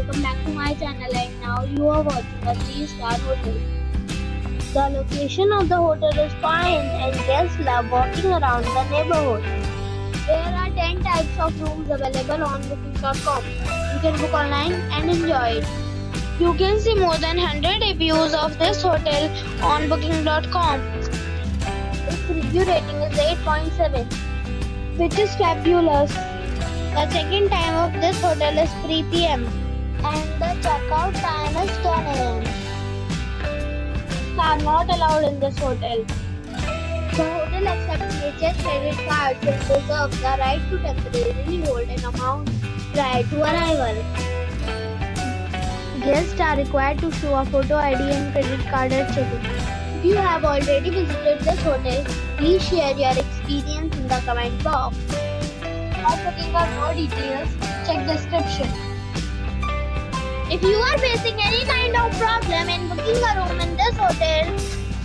welcome back to my channel, and now you are watching a 3-star hotel. The location of the hotel is fine and guests love walking around the neighborhood. There are 10 types of rooms available on booking.com. You can book online and enjoy it. You can see more than 100 reviews of this hotel on booking.com. Its review rating is 8.7, which is fabulous. The check-in time of this hotel is 3 p.m. and the checkout time is 10 a.m. Pets are not allowed in this hotel. The hotel accepts major credit cards and reserves the right to temporarily hold an amount prior to arrival. Guests are required to show a photo ID and credit card at check-in. If you have already visited this hotel, please share your experience in the comment box. For booking or more details, check description. If you are facing any kind of problem in booking a room in this hotel,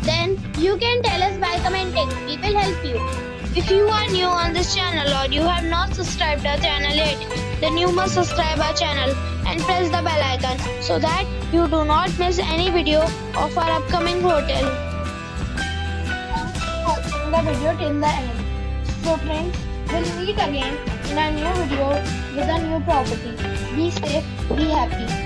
then you can tell us by commenting. We will help you. If you are new on this channel or you have not subscribed our channel yet, then you must subscribe our channel and press the bell icon so that you do not miss any video of our upcoming hotel. Thanks for watching the video till the end. So friends, we'll meet again in a new video with a new property. Be safe, be happy.